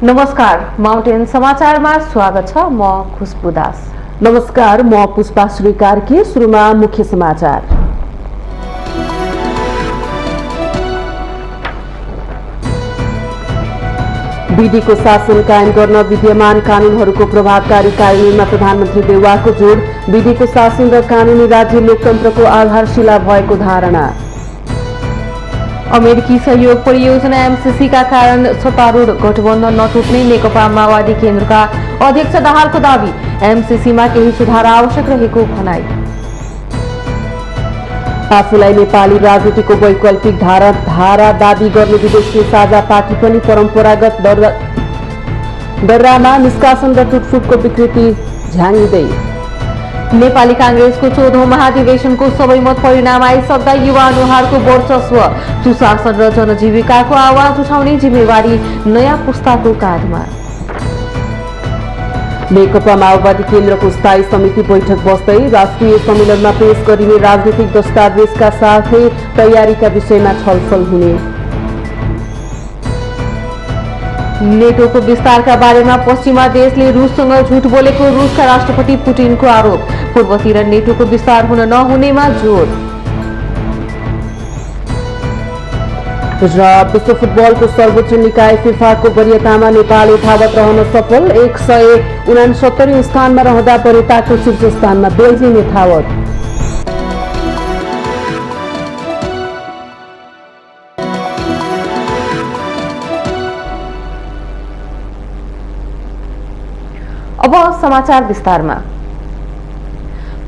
नमस्कार, माउन्टेन समाचारमा स्वागत छ। म खुशबु दास। नमस्कार, म पुष्पा श्री कार्की। सुरुमा मुख्य समाचार। विधिको शासन कायम गर्न विद्यमान कानूनहरूको प्रभावकारी कार्यान्वयनमा प्रधानमन्त्री देउवाको जोड। विधिको शासन र कानूनी राज्य लोकतन्त्रको आधारशिला भएको धारणा। अमेरिकी सहयोग परियोजना एमसीसी का कारण सत्तारूढ़ गठबन्धन नटुट्ने नेकपा माओवादी केन्द्रका अध्यक्ष दाहालको दावी। एमसीसीमा केही सुधार आवश्यक रहेको भनाई। आफूलाई नेपाली राजनीतिको वैकल्पिक धारा दावी गर्ने विदेशी साझा पार्टी पनि परम्परागत दर्रामा निष्कासन र टुटफुटको विकृति झ्याङ्गिँदै। नेपाली कांग्रेसको 14औं महाधिवेशनको सबैमत परिणाम आइसक्दा युवा अनुहारको वर्चस्व, सुशासन र जनजीविकाको आवाज उठाउने जिम्मेवारी नयाँ पुस्ताको काँधमा। नेकपा माओवादी केन्द्रको स्थायी समिति बैठक बस्दै राष्ट्रिय सम्मेलनमा पेश गरिने राजनीतिक दस्तावेजका साथै तयारीका विषयमा छलफल हुने। नेटोको विस्तारका बारेमा पश्चिमा देशले रुससँग झुट बोलेको रुसका राष्ट्रपति पुटिनको आरोप। पूर्वतिर नेटोको विस्तार हुन नहुनेमा जोड। र विश्व फुटबलको सर्वोच्च निकाय फिफाको वरियतामा नेपाल यथावत रहन सफल। 169औं स्थानमा रहँदा वरियताको शीर्ष स्थानमा बेल्जियम यथावत। अब समाचार विस्तारमा।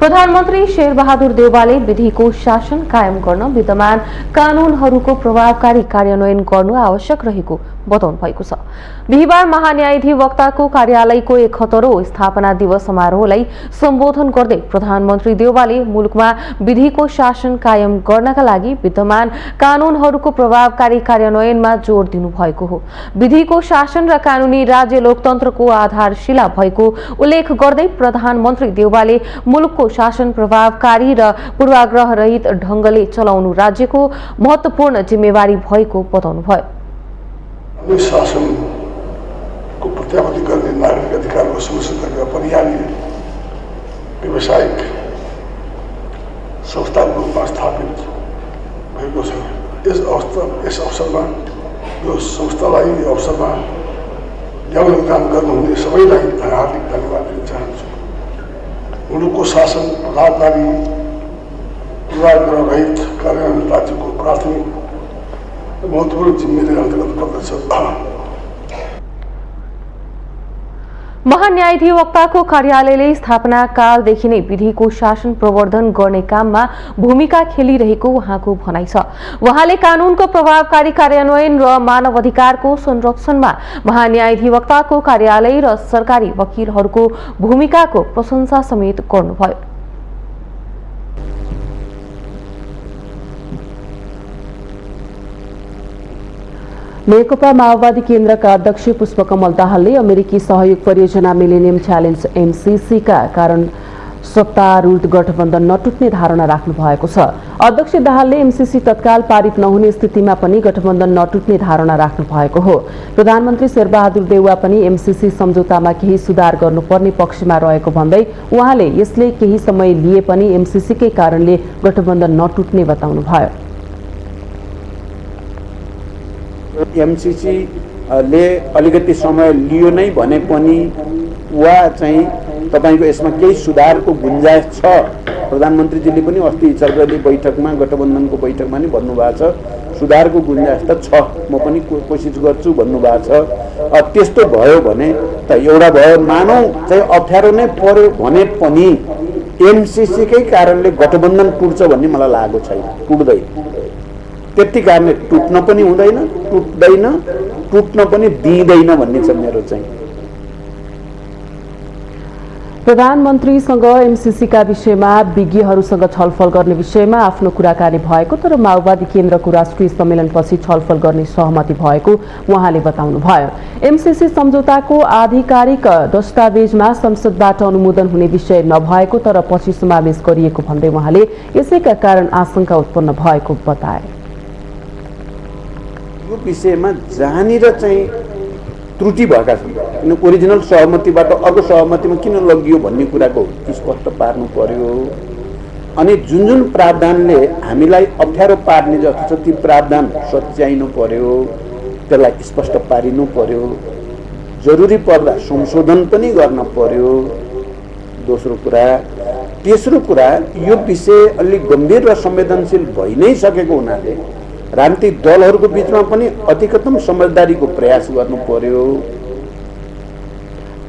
प्रधानमन्त्री शेरबहादुर देउवाले विधिको शासन कायम गर्न विद्यमान कानूनहरूको प्रभावकारी कार्यान्वयन गर्नु आवश्यक रहेको बताउनु भएको छ। बिहिबार महान्यायाधिवक्ताको कार्यालयको 71औं स्थापना दिवस समारोहलाई सम्बोधन गर्दै प्रधानमन्त्री देउवाले मुलुकमा विधिको शासन कायम गर्नका लागि विद्यमान कानूनहरूको प्रभावकारी कार्यान्वयनमा जोड दिनु भएको हो। विधिको शासन र कानूनी राज्य लोकतन्त्रको आधारशिला भएको उल्लेख गर्दै प्रधानमन्त्री देउवाले मुलुकको शासन प्रभावकारी र पूर्वाग्रह रहित ढंगले चलाउनु राज्यको महत्वपूर्ण जिम्मेवारी भएको बताउनुभयो। शासनको प्रत्याभूति गर्ने नागरिक अधिकारको सुनिश्चित गर्ने अपरिहार्य व्यावसायिक संस्थाको रूपमा स्थापित भएको छ। यस अवसरमा यो संस्थालाई अवसरमा ल्याउने काम गर्नुहुने सबैलाई हार्दिक धन्यवाद दिन चाहन्छु। मुलुकको शासन प्रभावकारी पूर्वाग्रह रहित कार्यान्वयन राज्यको प्राथमिक महत्वपूर्ण जिम्मेदारी अन्तर्गत पर्दछ। महान्यायाधिवक्ताको कार्यालयले स्थापना कालदेखि नै विधिको शासन प्रवर्धन गर्ने काममा भूमिका खेलिरहेको उहाँको भनाइ छ। उहाँले कानूनको प्रभावकारी कार्यान्वयन र मानव अधिकारको संरक्षणमा महान्यायाधिवक्ताको कार्यालय र सरकारी वकिलहरूको भूमिकाको प्रशंसा समेत गर्नुभयो। नेकपा माओवादी केन्द्रका अध्यक्ष पुष्पकमल दाहालले अमेरिकी सहयोग परियोजना मिलेनियम च्यालेन्ज एमसीसी का कारण सत्तारूढ गठबन्धन नटुट्ने धारणा राख्नु भएको छ। अध्यक्ष दाहालले एमसीसी तत्काल पारित नहुने स्थितिमा पनि गठबन्धन नटुट्ने धारणा राख्नु भएको हो। प्रधानमन्त्री शेरबहादुर देउवा पनि एमसीसी सम्झौतामा केही सुधार गर्नुपर्ने पक्षमा रहेको भन्दै उहाँले यसले केही समय लिए पनि एमसीसीकै कारणले गठबन्धन नटुट्ने बताउनुभयो। एमसीसी ले अलिकति समय लियो नै भने पनि वा चाहिँ तपाईको यसमा केही सुधारको गुन्जाइस छ। प्रधानमन्त्रीजीले पनि अस्ति सर्वदलीय बैठकमा गठबन्धनको बैठकमा नि भन्नुभएको छ सुधारको गुन्जाइस त छ, म पनि कोसिस गर्छु भन्नुभएको छ। त्यस्तो भयो भने त एउटा भयो, मानौ चाहिँ अप्ठ्यारो नै पर्यो भने पनि एमसीसीकै कारणले गठबन्धन टुट्छ भन्ने मलाई लागेको छैन, टुट्दै। त्यति कारणले टुट्न पनि हुँदैन, टुट्दैन, टुट्न पनि दिँदैन भन्ने छ मेरो चाहिँ। प्रधानमन्त्रीसँग एमसीसीका विषयमा विज्ञहरूसँग छलफल गर्ने विषयमा आफ्नो कुराकानी भएको तर माओवादी केन्द्रको राष्ट्रिय सम्मेलनपछि छलफल गर्ने सहमति भएको उहाँले बताउनुभयो। एमसीसी सम्झौताको आधिकारिक दस्तावेजमा संसदबाट अनुमोदन हुने विषय नभएको तर पछि समावेश गरिएको भन्दै उहाँले यसैका कारण आशंका उत्पन्न भएको बताए। यो विषयमा जहाँनिर चाहिँ त्रुटि भएका छन्। किन ओरिजिनल सहमतिबाट अर्को सहमतिमा किन लगियो भन्ने कुराको स्पष्ट पार्नु पर्यो। अनि जुन जुन प्रावधानले हामीलाई अप्ठ्यारो पार्ने जस्तो छ ती प्रावधान सच्याइनु पर्यो, त्यसलाई स्पष्ट पारिनु पर्यो। जरुरी पर्दा संशोधन पनि गर्न पर्यो। दोस्रो कुरा। तेस्रो कुरा, यो विषय अलि गम्भीर र संवेदनशील भइ नै सकेको हुनाले राजनीतिक दलहरूको बिचमा पनि अधिकतम समझदारीको प्रयास गर्नु पर्यो।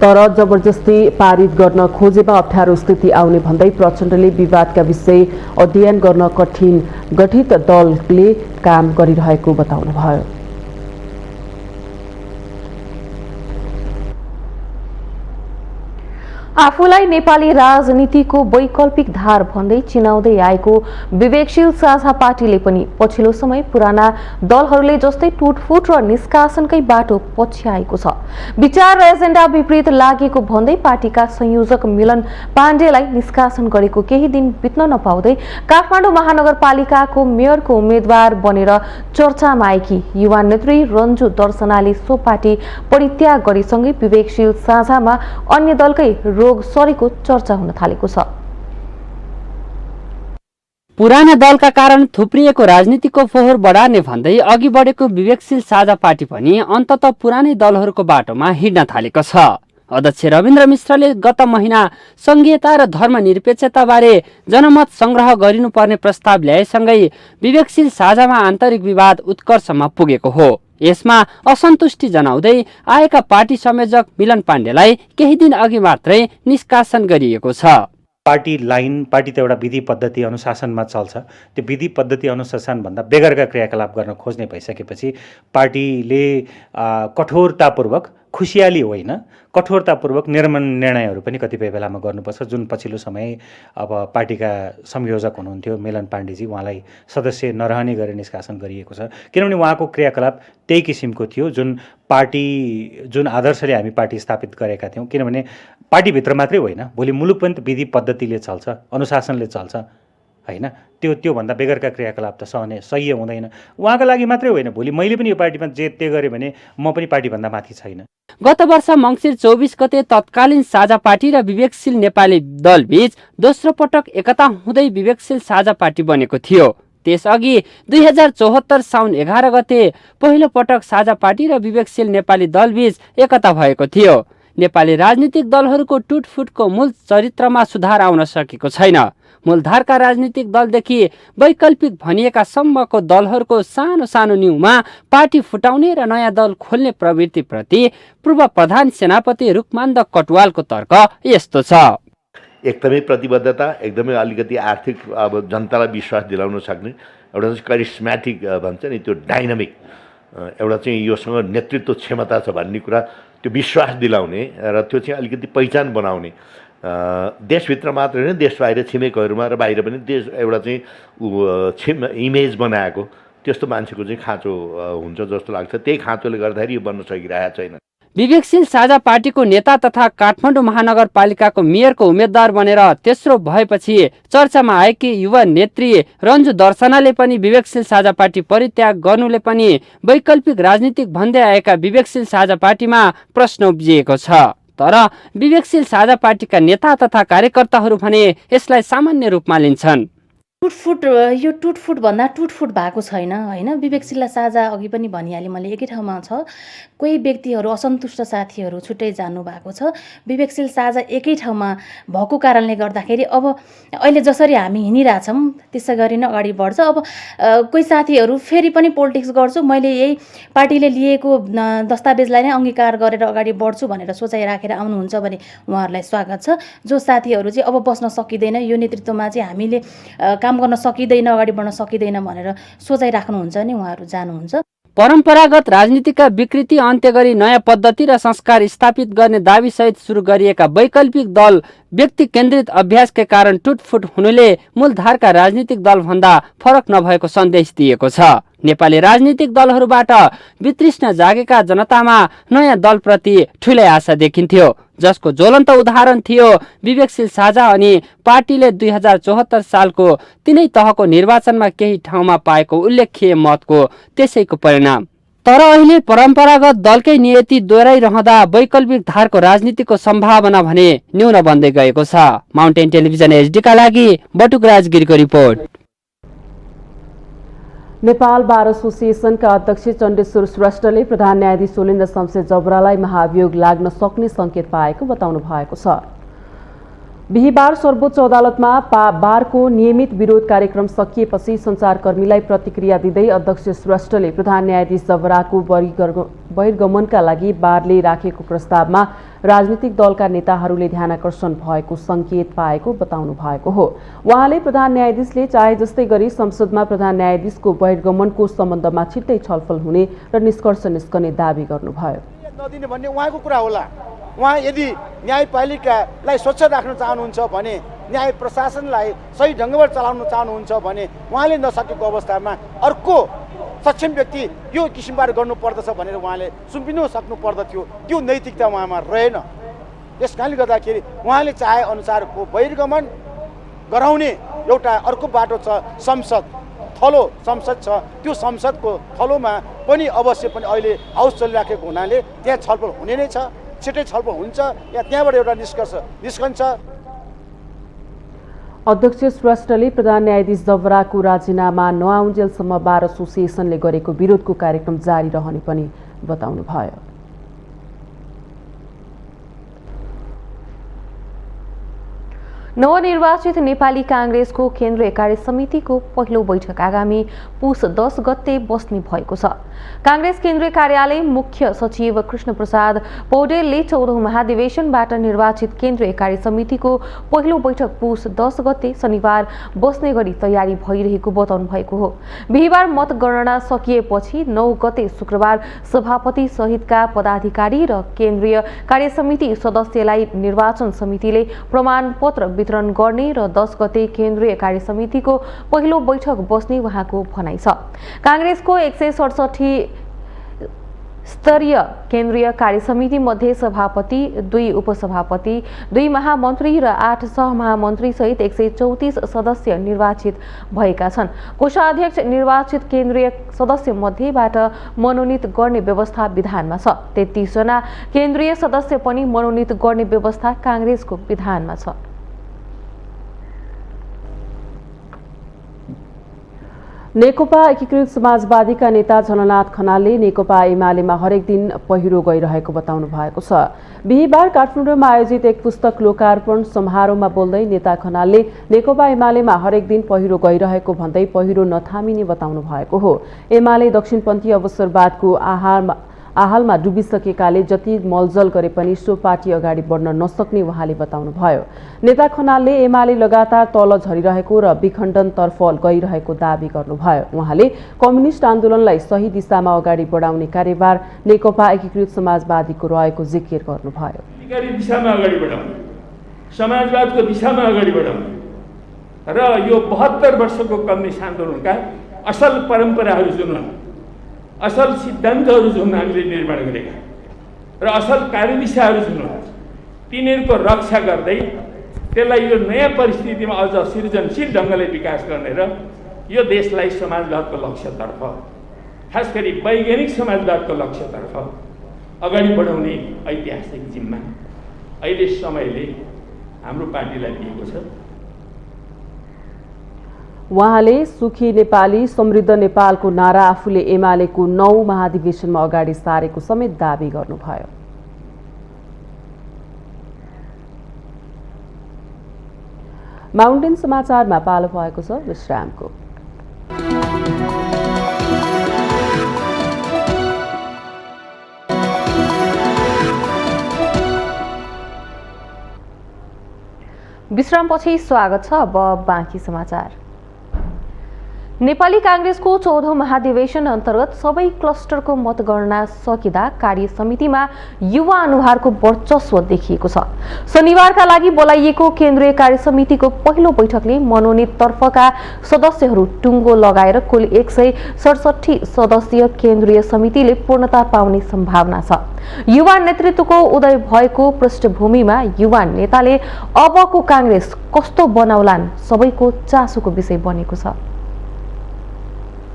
तर जबरजस्ती पारित गर्न खोजेमा अप्ठ्यारो स्थिति आउने भन्दै प्रचण्डले विवादका विषय अध्ययन गर्न कठिन गठित दलले काम गरिरहेको बताउनुभयो। आफूलाई नेपाली राजनीतिको वैकल्पिक धार भन्दै चिनाउँदै आएको विवेकशील साझा पार्टीले पनि पछिल्लो समय पुराना दलहरूले जस्तै टुटफुट र निष्कासनकै बाटो पछ्याएको छ। विचार र एजेन्डा विपरीत लागेको भन्दै पार्टीका संयोजक मिलन पाण्डेलाई निष्कासन गरेको केही दिन बित्न नपाउँदै काठमाडौँ महानगरपालिकाको मेयरको उम्मेद्वार बनेर चर्चामा आएकी युवा नेत्री रन्जु दर्शनाले सो पार्टी परित्याग गरेसँगै विवेकशील साझामा अन्य दलकै रोग सरेको चर्चा हुन थालेको छ। पुराना दलका कारण थुप्रिएको राजनीतिको फोहोर बढार्ने भन्दै अघि बढेको विवेकशील साझा पार्टी पनि अन्ततः पुरानै दलहरूको बाटोमा हिँड्न थालेको छ। अध्यक्ष रविन्द्र मिश्रले गत महिना संघीयता र धर्मनिरपेक्षताबारे जनमत संग्रह गरिनुपर्ने प्रस्ताव ल्याएसँगै विवेकशील साझामा आन्तरिक विवाद उत्कर्षमा पुगेको हो। यसमा असन्तुष्टि जनाउँदै आएका पार्टी संयोजक मिलन पाण्डेलाई केही दिन अघि मात्रै निष्कासन गरिएको छ। पार्टी लाइन, पार्टी त एउटा विधि पद्धति अनुशासनमा चल्छ। त्यो विधि पद्धति अनुशासनभन्दा बेगरका क्रियाकलाप गर्न खोज्ने भइसकेपछि पार्टीले कठोरतापूर्वक, खुसियाली होइन, कठोरतापूर्वक निर्णयहरू पनि कतिपय बेलामा गर्नुपर्छ। जुन पछिल्लो समय अब पार्टीका संयोजक हुनुहुन्थ्यो मिलन पाण्डेजी, उहाँलाई सदस्य नरहने गरी निष्कासन गरिएको छ। किनभने उहाँको क्रियाकलाप त्यही किसिमको थियो जुन आदर्शले हामी पार्टी स्थापित गरेका थियौँ। किनभने पार्टीभित्र मात्रै होइन, भोलि मुलुक पनि विधि पद्धतिले चल्छ, अनुशासनले चल्छ होइन। त्योभन्दा बेगरका क्रियाकलाप त सही हुँदैन। उहाँको लागि मात्रै होइन, भोलि मैले पनि यो पार्टीमा जे गरेँ भने म पनि पार्टीभन्दा माथि छैन। गत वर्ष मङ्सिर 24 गते तत्कालीन साझा पार्टी र विवेकशील नेपाली दलबीच दोस्रो पटक एकता हुँदै विवेकशील साझा पार्टी बनेको थियो। त्यसअघि 2074 साउन 11 गते पहिलो पटक साझा पार्टी र विवेकशील नेपाली दलबीच एकता भएको थियो। नेपाली राजनीतिक दलहरूको टुटफुटको मूल चरित्रमा सुधार आउन सकेको छैन। मूलधारका राजनीतिक दलदेखि वैकल्पिक भनिएका सम्मको दलहरूको सानो सानो न्युमा पार्टी फुटाउने र नयाँ दल खोल्ने प्रवृत्तिप्रति पूर्व प्रधान सेनापति रूपमान्द कटुवालको तर्क यस्तो छ। एकदमै प्रतिबद्धता, एकदमै अलिकति आर्थिक अब जनतालाई विश्वास दिलाउन सक्ने एउटा चाहिँ करिस्मेटिक भन्छ नि, त्यो डाइनामिक एउटा चाहिँ योसँग नेतृत्व क्षमता छ भन्ने कुरा, त्यो विश्वास दिलाउने र त्यो चाहिँ अलिकति पहिचान बनाउने, देशभित्र मात्र होइन देश बाहिर छिमेकहरूमा र बाहिर पनि देश एउटा चाहिँ इमेज बनाएको त्यस्तो मान्छेको चाहिँ खाँचो हुन्छ जस्तो लाग्छ। त्यही खाँचोले गर्दाखेरि यो बन्न सकिरहेको छैन। विवेकशील साझा पार्टीको नेता तथा काठमाडौँ महानगरपालिकाको मेयरको उम्मेद्वार बनेर तेस्रो भएपछि चर्चामा आएकी युवा नेत्री रन्जु दर्शनाले पनि विवेकशील साझा पार्टी परित्याग गर्नुले पनि वैकल्पिक राजनीतिक भन्दै आएका विवेकशील साझा पार्टीमा प्रश्न उब्जिएको छ। तर विवेकशील साझा पार्टीका नेता तथा कार्यकर्ताहरू भने यसलाई सामान्य रूपमा लिन्छन्। यो टुटफुट भन्दा टुटफुट भएको छैन होइन। विवेकशील साझा अघि पनि भनिहालेँ मैले, एकै ठाउँमा छ। कोही व्यक्तिहरू, असन्तुष्ट साथीहरू छुट्टै जानु भएको छ। विवेकशील साझा एकै ठाउँमा भएको कारणले गर्दाखेरि अब अहिले जसरी हामी हिँडिरहेछौँ त्यसै गरी नै अगाडि बढ्छ। अब कोही साथीहरू फेरि पनि पोलिटिक्स गर्छु, मैले यही पार्टीले लिएको दस्तावेजलाई नै अङ्गीकार गरेर अगाडि बढ्छु भनेर सोचाइ राखेर आउनुहुन्छ भने उहाँहरूलाई स्वागत छ। जो साथीहरू चाहिँ अब बस्न सकिँदैन, यो नेतृत्वमा चाहिँ हामीले काम गर्न सकिँदैन, अगाडि बढ्न सकिँदैन भनेर सोचाइ राख्नुहुन्छ नि उहाँहरू जानुहुन्छ। परम्परागत राजनीतिका विकृति अन्त्य गरी नयाँ पद्धति र संस्कार स्थापित गर्ने दाबीसहित सुरु गरिएका वैकल्पिक दल व्यक्ति केन्द्रित अभ्यासकै कारण टुटफुट हुनुले मूलधारका राजनीतिक दलभन्दा फरक नभएको सन्देश दिएको छ। नेपाली राजनीतिक दलहरूबाट वितृष्ण जागेका जनतामा नयाँ दलप्रति ठूलै आशा देखिन्थ्यो, जसको ज्वलन्त उदाहरण थियो विवेकशील साझा अनि पार्टीले 2074 सालको तिनै तहको निर्वाचनमा केही ठाउँमा पाएको उल्लेख्य मतको त्यसैको परिणाम। तर अहिले परम्परागत दलकै नियति दोहोऱ्याइरहँदा वैकल्पिक धारको राजनीतिको सम्भावना भने न्यून बन्दै गएको छ। माउन्टेन टेलिभिजन एचडीका लागि बटुकराज गिरीको रिपोर्ट। नेपाल बार एसोसिएसनका अध्यक्ष चण्डेश्वर श्रेष्ठले प्रधान न्यायाधीश सोलेन्द्र शमशेर जबरालाई महाभियोग लाग्न सक्ने संकेत पाएको बताउनु भएको छ। बिहीबार सर्वोच्च अदालतमा बारको नियमित विरोध कार्यक्रम सकिएपछि सञ्चारकर्मीलाई प्रतिक्रिया दिँदै अध्यक्ष श्रेष्ठले प्रधान न्यायाधीश जबराको बहिर्गमनका लागि बारले राखेको प्रस्तावमा राजनीतिक दलका नेताहरूले ध्यानाकर्षण भएको संकेत पाएको बताउनु भएको हो। उहाँले प्रधान न्यायाधीशले चाहे जस्तै गरी संसदमा प्रधान न्यायाधीशको बहिर्गमनको सम्बन्धमा छिट्टै छलफल हुने र निष्कर्ष निस्कने दावी गर्नुभयो। नदिने भन्ने उहाँको कुरा होला। उहाँ यदि न्यायपालिकालाई स्वच्छ राख्न चाहनुहुन्छ भने, न्याय प्रशासनलाई सही ढङ्गबाट चलाउन चाहनुहुन्छ भने उहाँले नसकेको अवस्थामा अर्को सक्षम व्यक्ति यो किसिमबाट गर्नुपर्दछ भनेर उहाँले सुम्पिनु सक्नु पर्दथ्यो। त्यो नैतिकता उहाँमा रहेन। त्यस कारणले गर्दाखेरि उहाँले चाहे अनुसारको बहिर्गमन गराउने एउटा अर्को बाटो छ, संसद थलो संसद छ। त्यो संसदको थलोमा पनि अवश्य पनि अहिले हाउस चलिराखेको हुनाले त्यहाँ छलफल हुने नै छ। छिटै छलफल हुन्छ या त्यहाँबाट एउटा निष्कर्ष निस्कन्छ। अध्यक्ष श्रेष्ठले प्रधान न्यायाधीश जबराको राजीनामा नआउन्जेलसम्म बार एसोसिएसनले गरेको विरोधको कार्यक्रम जारी रहने पनि बताउनुभयो। नवनिर्वाचित नेपाली कांग्रेसको केन्द्रीय कार्य समितिको पहिलो बैठक आगामी पुस 10 गते बस्ने भएको छ। कांग्रेस केन्द्रीय कार्यालय मुख्य सचिव कृष्ण प्रसाद पौडेलले 14औं महाधिवेशनबाट निर्वाचित केन्द्रीय कार्य समितिको पहिलो बैठक पुस 10 गते शनिबार बस्ने गरी तयारी भइरहेको बताउनु भएको हो। बिहीबार मतगणना सकिएपछि 9 गते शुक्रबार सभापति सहितका पदाधिकारी र केन्द्रीय कार्य समिति सदस्यलाई निर्वाचन समितिले प्रमाणपत्र वितरण गर्ने र 10 गते केन्द्रीय कार्य समितिको पहिलो बैठक बस्ने उहाँको भनाइ छ। कांग्रेसको 167 स्तरीय केन्द्रीय कार्य समिति मध्ये सभापति, 2 उपसभापति, 2 महामन्त्री र 8 सहमहामन्त्री सहित 134 सदस्य निर्वाचित भएका छन्। कोषाध्यक्ष निर्वाचित केन्द्रीय सदस्य मध्येबाट मनोनित गर्ने व्यवस्था विधानमा छ। 33 जना केन्द्रीय सदस्य पनि मनोनित गर्ने व्यवस्था कांग्रेसको विधानमा छ। नेकपा एकीकृत समाजवादीका नेता झलनाथ खनालले नेकपा एमालेमा हरेक दिन पहिरो गइरहेको बताउनु भएको छ। बिहीबार काठमाडौँमा आयोजित एक पुस्तक लोकार्पण समारोहमा बोल्दै नेता खनालले नेकपा एमालेमा हरेक दिन पहिरो गइरहेको भन्दै पहिरो नथामिने बताउनु भएको हो। एमाले दक्षिणपन्थी अवसरवादको आहालमा डुबिसकेकाले जति मलजल गरे पनि सो पार्टी अगाडि बढ्न नसक्ने उहाँले बताउनुभयो। नेता खनालले एमाले लगातार तल झरिरहेको र विखण्डनतर्फ गइरहेको दावी गर्नुभयो। उहाँले कम्युनिस्ट आन्दोलनलाई सही दिशामा अगाडि बढाउने कार्यभार नेकपा एकीकृत समाजवादीको रहेको जिकिर गर्नुभयो। दिशामा अगाडि बढाउने, समाजवादको दिशामा अगाडि बढाउने र यो 72 वर्षको कम्युनिस्ट आन्दोलनका असल परम्पराहरू जुन असल सिद्धान्तहरू जुन हामीले निर्माण गरेका र असल कार्यदिशाहरू जुन तिनीहरूको रक्षा गर्दै त्यसलाई यो नयाँ परिस्थितिमा अझ सृजनशील ढङ्गले विकास गर्ने र यो देशलाई समाजवादको लक्ष्यतर्फ, खास गरी वैज्ञानिक समाजवादको लक्ष्यतर्फ अगाडि बढाउने ऐतिहासिक जिम्मा अहिले समयले हाम्रो पार्टीलाई दिएको छ। उहाँले सुखी नेपाली समृद्ध नेपालको नारा आफूले एमालेको 9 महाधिवेशनमा अगाडि सारेको समेत दावी गर्नुभयो। माउन्टेन समाचारमा पालो भएको छ विश्रामको। विश्रामपछि स्वागत छ। अब बाँकी समाचार। नेपाली कांग्रेसको 14औं महाधिवेशन अन्तर्गत सबै क्लस्टरको मतगणना सकिँदा कार्य समितिमा युवा अनुहारको वर्चस्व देखिएको छ। शनिबारका लागि बोलाइएको केन्द्रीय कार्य समितिको पहिलो बैठकले मनोनित तर्फका सदस्यहरू टुङ्गो लगाएर कुल 167 सदस्यीय केन्द्रीय समितिले पूर्णता पाउने सम्भावना छ। युवा नेतृत्वको उदय भएको पृष्ठभूमिमा युवा नेताले अबको कांग्रेस कस्तो बनाउलान् सबैको चासोको विषय बनेको छ।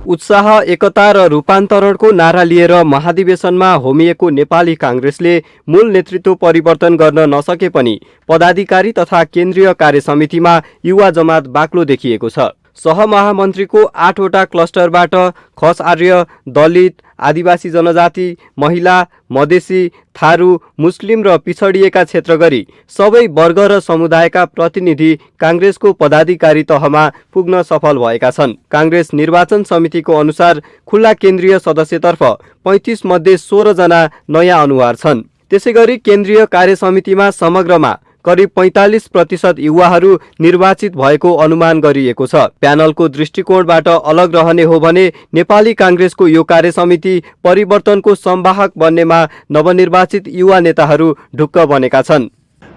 उत्साह, एकता र रूपान्तरणको नारा लिएर महाधिवेशनमा होमिएको नेपाली काङ्ग्रेसले मूल नेतृत्व परिवर्तन गर्न नसके पनि पदाधिकारी तथा केन्द्रीय कार्यसमितिमा युवा जमात बाक्लो देखिएको छ। सहमहामन्त्रीको 8 वटा क्लस्टरबाट खस आर्य, दलित, आदिवासी जनजाति, महिला, मधेसी, थारू, मुस्लिम र पिछडिएका क्षेत्र गरी सबै वर्ग र समुदायका प्रतिनिधि काङ्ग्रेसको पदाधिकारी तहमा पुग्न सफल भएका छन्। काङ्ग्रेस निर्वाचन समितिको अनुसार खुल्ला केन्द्रीय सदस्यतर्फ 35 मध्ये 16 जना नयाँ अनुहार छन्। त्यसैगरी केन्द्रीय कार्यसमितिमा समग्रमा करिब 45% युवाहरू निर्वाचित भएको अनुमान गरिएको छ। प्यानलको दृष्टिकोणबाट अलग रहने हो भने नेपाली काङ्ग्रेसको यो कार्यसमिति परिवर्तनको संवाहक बन्नेमा नवनिर्वाचित युवा नेताहरू ढुक्क बनेका छन्।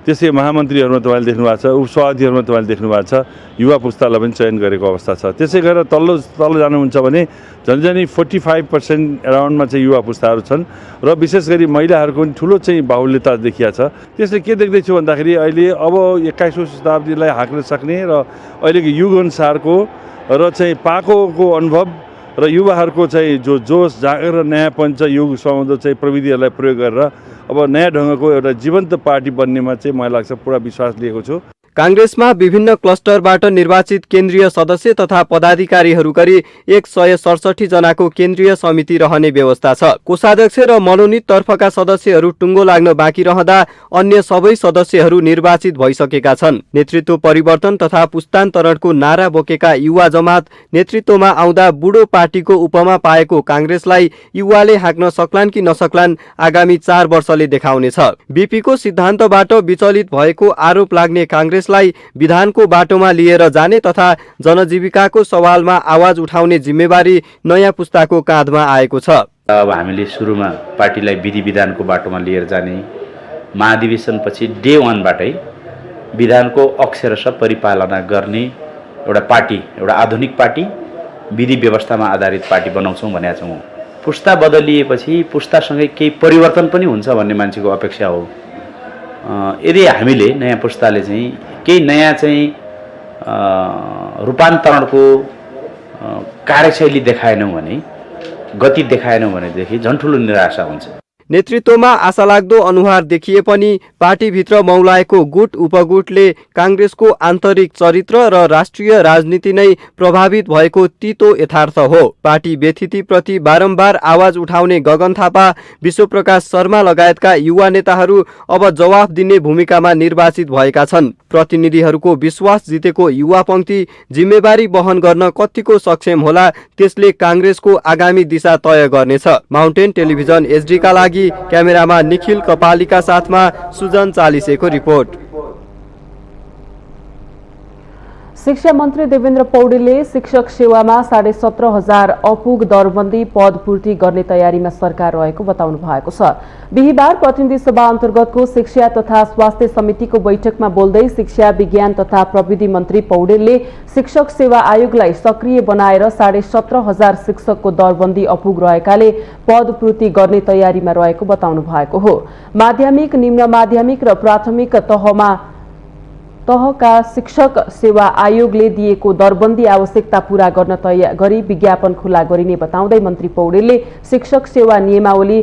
त्यसै महामन्त्रीहरूमा तपाईँले देख्नु भएको छ, उपसभापतिहरूमा तपाईँले देख्नु भएको छ, युवा पुस्तालाई पनि चयन गरेको अवस्था छ। त्यसै गरेर तल्लो जानुहुन्छ भने झन्झनै 45% एराउन्डमा चाहिँ युवा पुस्ताहरू छन् र विशेष गरी महिलाहरूको पनि ठुलो चाहिँ बाहुल्यता देखिया छ। त्यसले के देख्दैछु भन्दाखेरि अहिले अब 21औं शताब्दीलाई हाँक्न सक्ने र अहिलेको युग अनुसारको र चाहिँ पाकोको अनुभव र युवाहरूको चाहिँ जो जोस जागर र नयाँपन छ युग सम्बन्ध चाहिँ प्रविधिहरूलाई प्रयोग गरेर अब नयाँ ढङ्गको एउटा जीवन्त पार्टी बन्नेमा चाहिँ मलाई लाग्छ पुरा विश्वास लिएको छु। काङ्ग्रेसमा विभिन्न क्लस्टरबाट निर्वाचित केन्द्रीय सदस्य तथा पदाधिकारीहरू गरी 167 जनाको केन्द्रीय समिति रहने व्यवस्था छ। कोषाध्यक्ष र मनोनित तर्फका सदस्यहरू टुङ्गो लाग्न बाँकी रहँदा अन्य सबै सदस्यहरू निर्वाचित भइसकेका छन्। नेतृत्व परिवर्तन तथा पुस्तान्तरणको नारा बोकेका युवा जमात नेतृत्वमा आउँदा बुढो पार्टीको उपमा पाएको काङ्ग्रेसलाई युवाले हाँक्न सक्लान् कि नसक्लान् आगामी 4 वर्षले देखाउनेछ। बीपीको सिद्धान्तबाट विचलित भएको आरोप लाग्ने काङ्ग्रेस विधानको बाटोमा लिएर जाने तथा जनजीविकाको सवालमा आवाज उठाउने जिम्मेवारी नयाँ पुस्ताको काँधमा आएको छ। अब हामीले सुरुमा पार्टीलाई विधि विधानको बाटोमा लिएर जाने, महाधिवेशनपछि डे 1 बाटै विधानको अक्षरशः परिपालना गर्ने एउटा पार्टी, एउटा आधुनिक पार्टी, विधि व्यवस्थामा आधारित पार्टी बनाउँछौँ भनेका छौँ। पुस्ता बदलिएपछि पुस्तासँगै केही परिवर्तन पनि हुन्छ भन्ने मान्छेको अपेक्षा हो। यदि हामीले नयाँ पुस्ताले चाहिँ केही नयाँ चाहिँ रूपान्तरणको कार्यशैली देखाएनौँ भने, गति देखाएनौँ भनेदेखि झन् ठुलो निराशा हुन्छ। नेतृत्वमा आशालाग्दो अनुहार देखिए पनि पार्टीभित्र मौलाएको गुट उपगुटले काङ्ग्रेसको आन्तरिक चरित्र र राष्ट्रिय राजनीति नै प्रभावित भएको तितो यथार्थ हो। पार्टी व्यथितिप्रति बारम्बार आवाज उठाउने गगन थापा, विश्वप्रकाश शर्मा लगायतका युवा नेताहरू अब जवाफ दिने भूमिकामा निर्वाचित भएका छन्। प्रतिनिधिहरूको विश्वास जितेको युवा पंक्ति जिम्मेवारी वहन गर्न कतिको सक्षम होला त्यसले काङ्ग्रेसको आगामी दिशा तय गर्नेछ। माउन्टेन टेलिभिजन एचडी का लागि क्यामेरामा निखिल कपालीका साथमा सुजन चालिसेको रिपोर्ट। शिक्षा मन्त्री देवेन्द्र पौडेलले शिक्षक सेवामा 17,500 अपुग दरबन्दी पद पूर्ति गर्ने तयारीमा सरकार रहेको बताउनु भएको छ। बिहिबार प्रतिनिधि सभा अन्तर्गतको शिक्षा तथा स्वास्थ्य समितिको बैठकमा बोल्दै शिक्षा विज्ञान तथा प्रविधि मन्त्री पौडेलले शिक्षक सेवा आयोगलाई सक्रिय बनाएर 17,500 शिक्षकको दरबन्दी अपुग रहेकाले पद पूर्ति गर्ने तयारीमा रहेको बताउनु भएको हो। माध्यमिक, निम्न माध्यमिक र प्राथमिक तहका शिक्षक सेवा आयोगले दिएको दरबन्दी आवश्यकता पूरा गर्न गरी विज्ञापन खुला गरिने बताउँदै मन्त्री पौडेलले शिक्षक सेवा नियमावली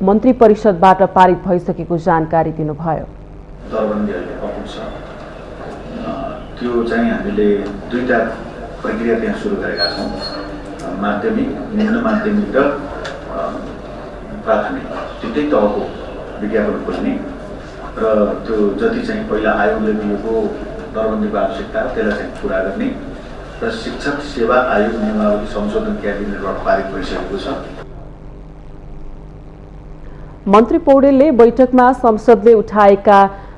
मन्त्री परिषदबाट पारित भइसकेको जानकारी दिनुभयो। त्यो चाहिँ हामीले दुईटा प्रक्रिया त्यहाँ सुरु गरेका छौँ। माध्यमिक, निम्न माध्यमिक र प्राथमिक दुईटै तहको विज्ञापन खोल्ने र त्यो जति चाहिँ पहिला आयोगले दिएको दरबन्दीको आवश्यकता त्यसलाई चाहिँ पुरा गर्ने र शिक्षक सेवा आयोग नियमावली संशोधन क्याबिनेटबाट पारित भइसकेको छ। मन्त्री पौडेलले बैठकमा संसदले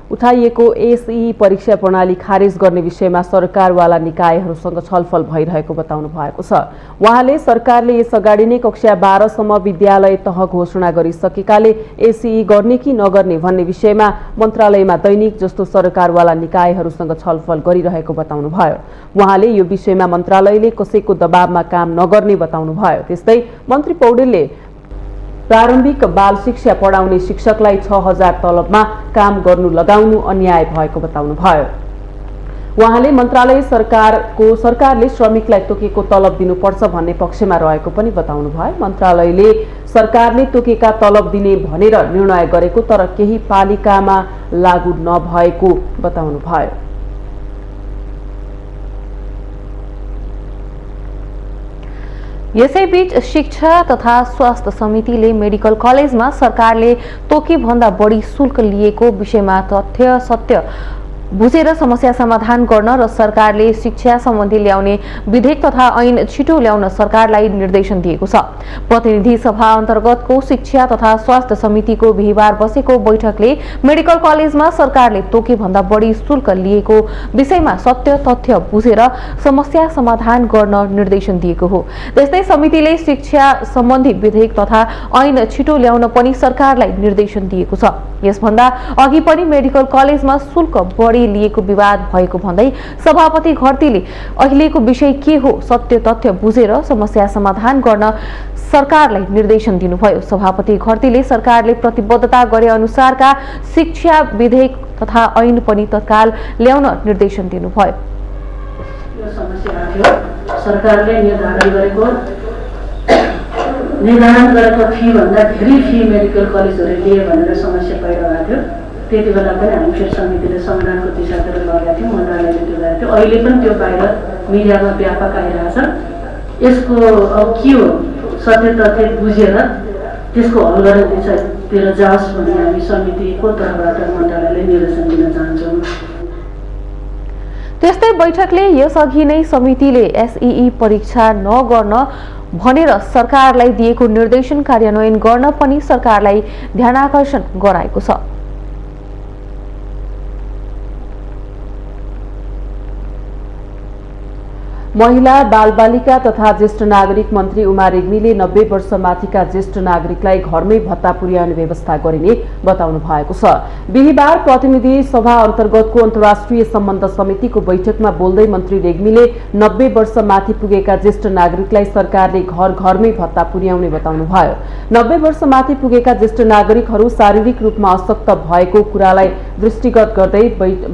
उठाइएको एसई परीक्षा प्रणाली खारेज गर्ने विषयमा सरकारवाला निकायहरूसँग छलफल भइरहेको बताउनु भएको छ। उहाँले सरकारले यसअगाडि नै कक्षा 12 सम्म विद्यालय तह घोषणा गरिसकेकाले एसई गर्ने कि नगर्ने भन्ने विषयमा मन्त्रालयमा दैनिक जस्तो सरकारवाला निकायहरूसँग छलफल गरिरहेको बताउनु भयो। उहाँले यो विषयमा मन्त्रालयले कसैको दबावमा काम नगर्ने बताउनु भयो। त्यस्तै मन्त्री पौडेलले प्रारम्भिक बाल शिक्षा पढाउने शिक्षकलाई 6,000 तलबमा काम गर्नु लगाउनु अन्याय भएको बताउनु भयो। उहाँले मन्त्रालय सरकारले श्रमिकलाई तोकेको तलब दिनुपर्छ भन्ने पक्षमा रहेको पनि बताउनुभयो। मन्त्रालयले सरकारले तोकेका तलब दिने भनेर निर्णय गरेको तर केही पालिकामा लागू नभएको बताउनुभयो। यसैबीच शिक्षा तथा स्वास्थ्य समितिले मेडिकल कलेजमा सरकारले तोके भन्दा बढी शुल्क लिएको विषयमा तथ्य सत्य बुझेर समस्या समाधान गर्न र सरकारले शिक्षा सम्बन्धी ल्याउने विधेयक तथा ऐन छिटो ल्याउन सरकारलाई निर्देशन दिएको छ। प्रतिनिधि सभा अन्तर्गतको शिक्षा तथा स्वास्थ्य समितिको बिहिबार बसेको बैठकले मेडिकल कलेजमा सरकारले तोके भन्दा बढी शुल्क लिएको विषयमा सत्य तथ्य बुझेर समस्या समाधान गर्न निर्देशन दिएको हो। त्यस्तै समितिले शिक्षा सम्बन्धी विधेयक तथा ऐन छिटो ल्याउन पनि सरकारलाई निर्देशन दिएको छ। यसभन्दा अघि पनि मेडिकल कलेजमा शुल्क बढी लिएको विवाद भएको भन्दै सभापति घरतीले अहिलेको विषय के हो सत्य तथ्य बुझेर समस्या समाधान गर्न सरकारलाई निर्देशन दिनुभयो। सभापति घरतीले सरकारले प्रतिबद्धता गरे अनुसारका शिक्षा विधेयक तथा ऐन पनि तत्काल ल्याउन निर्देशन दिनुभयो। यो समस्या थियो सरकारले निर्धारण गरेको फी भन्दा धेरै फी मेडिकल कलेजहरूले लिए भनेर समस्या पैदा भएको थियो। त्यति बेला पनि हामी फेरि समितिले समाधानको दिशातिर लगेका थियौँ, मन्त्रालयले त्यो गरेको थियो। अहिले पनि त्यो बाहिर मिडियामा व्यापक आइरहेछ। यसको अब के हो सत्य तथ्य बुझेर त्यसको हल गर्ने दिशातिर जाओस् भन्ने हामी समितिको तर्फबाट मन्त्रालयले निर्देशन दिन चाहन्छौँ। त्यस्तै बैठकले यसअघि नै समितिले एसईई परीक्षा नगर्न भनेर सरकारलाई दिएको निर्देशन कार्यान्वयन गर्न पनि सरकारलाई ध्यानाकर्षण गराएको छ। महिला बालबालिका तथा ज्येष्ठ नागरिक मन्त्री उमा रेग्मीले 90 वर्ष माथिका ज्येष्ठ नागरिकलाई घरमै भत्ता पुर्याउने व्यवस्था गरिने बताउनु भएको छ। बिहिबार प्रतिनिधि सभा अन्तर्गतको अन्तर्राष्ट्रिय सम्बन्ध समितिको बैठकमा बोल्दै मन्त्री रेग्मीले 90 वर्ष माथि पुगेका ज्येष्ठ नागरिकलाई सरकारले घर घरमै भत्ता पुर्याउने बताउनुभयो। 90 वर्ष माथि पुगेका ज्येष्ठ नागरिकहरू शारीरिक रूपमा अशक्त भएको कुरालाई दृष्टिगत गर्दै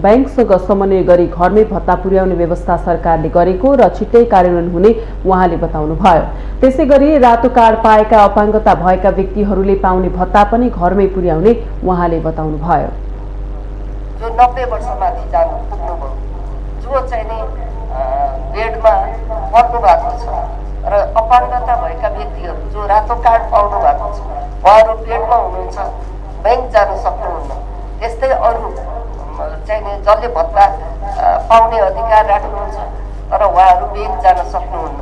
बैंकसँग समन्वय गरी घरमै भत्ता पुर्याउने व्यवस्था सरकारले गरेको र छिट्टै कार्यान्वयन हुने उहाँले बताउनुभयो। त्यसैगरी रातो कार्ड पाएका अपाङ्गता भएका व्यक्तिहरूले पाउने भत्ता पनि घरमै पुर्याउने उहाँले बताउनुभयो। जो 90 वर्षमाथि पुग्नुभयो, जो चाहिँ नि बेडमा पर्नु भएको छ र अपाङ्गता भएका व्यक्तिहरू जो रातो कार्ड पाउनु भएको छ उहाँहरू बेडमा हुनुहुन्छ, बैंक जान सक्नुहुन्न। त्यस्तै अरू चाहिँ नि जसले भत्ता पाउने अधिकार राख्नुहुन्छ तर उहाँहरू बैंक जान सक्नुहुन्न,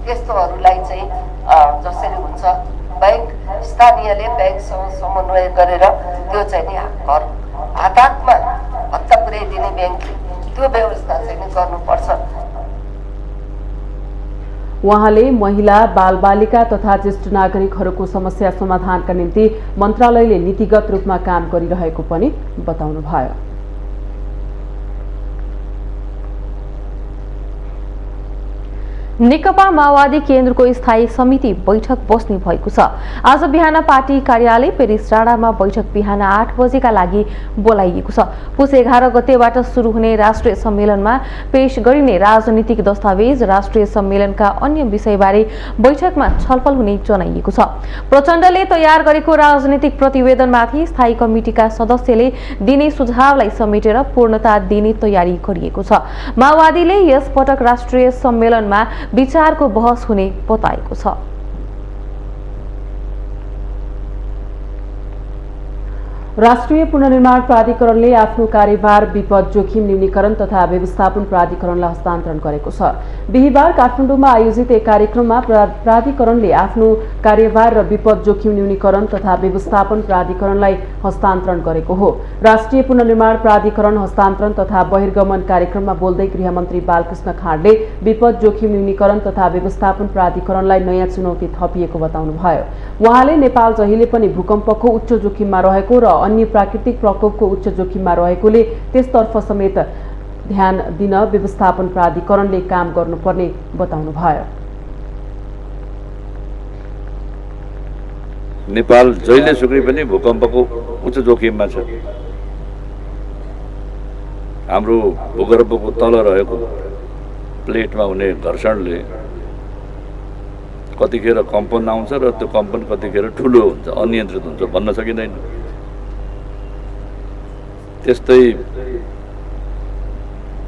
त्यस्तोहरूलाई चाहिँ जसरी हुन्छ बैंक स्थानीयले बैंकसँग समन्वय गरेर त्यो चाहिँ नि घर हातमा भत्ता पुर्याइदिने बैंकले त्यो व्यवस्था चाहिँ नि गर्नुपर्छ। उहाँले महिला बालबालिका तथा ज्येष्ठ नागरिकहरूको समस्या समाधानका निम्ति मन्त्रालयले नीतिगत रूपमा काम गरिरहेको पनि बताउनुभयो। नेकपा माओवादी केन्द्रको स्थायी समिति बैठक बस्ने भएको छ। आज बिहान पार्टी कार्यालय पेरिस डाँडामा बैठक बिहान 8 बजेका लागि बोलाइएको छ। पुस 11 गतेबाट सुरु हुने राष्ट्रिय सम्मेलनमा पेश गरिने राजनीतिक दस्तावेज, राष्ट्रिय सम्मेलनका अन्य विषयबारे बैठकमा छलफल हुने जनाइएको छ। प्रचण्डले तयार गरेको राजनीतिक प्रतिवेदनमाथि स्थायी कमिटिका सदस्यले दिने सुझावलाई समेटेर पूर्णता दिने तयारी गरिएको छ। माओवादीले यस पटक राष्ट्रिय सम्मेलनमा विचारको बहस हुने बताएको छ। राष्ट्रिय पुनर्निर्माण प्राधिकरणले आफ्नो कार्यभार विपद जोखिम न्यूनीकरण तथा व्यवस्थापन प्राधिकरणलाई हस्तान्तरण गरेको छ। बिहिबार काठमाडौँमा आयोजित एक कार्यक्रममा प्राधिकरणले आफ्नो कार्यभार र विपद जोखिम न्यूनीकरण तथा व्यवस्थापन प्राधिकरणलाई हस्तान्तरण गरेको हो। राष्ट्रिय पुनर्निर्माण प्राधिकरण हस्तान्तरण तथा बहिर्गमन कार्यक्रममा बोल्दै गृहमन्त्री बालकृष्ण खाँडले विपद जोखिम न्यूनीकरण तथा व्यवस्थापन प्राधिकरणलाई नयाँ चुनौती थपिएको बताउनुभयो। उहाँले नेपाल जहिले पनि भूकम्पको उच्च जोखिममा रहेको र अन्य प्राकृतिक प्रकोपको उच्च जोखिममा रहेकोले त्यसतर्फ समेत ध्यान दिन व्यवस्थापन प्राधिकरणले काम गर्नुपर्ने बताउनुभयो। नेपाल जहिले सुकै पनि भूकम्पको उच्च जोखिममा छ हाम्रो भूगर्भको तल रहेको प्लेटमा हुने घर्षणले कतिखेर कम्पन आउँछ र त्यो कम्पन कतिखेर ठुलो हुन्छ, अनियन्त्रित हुन्छ, भन्न सकिँदैन। त्यस्तै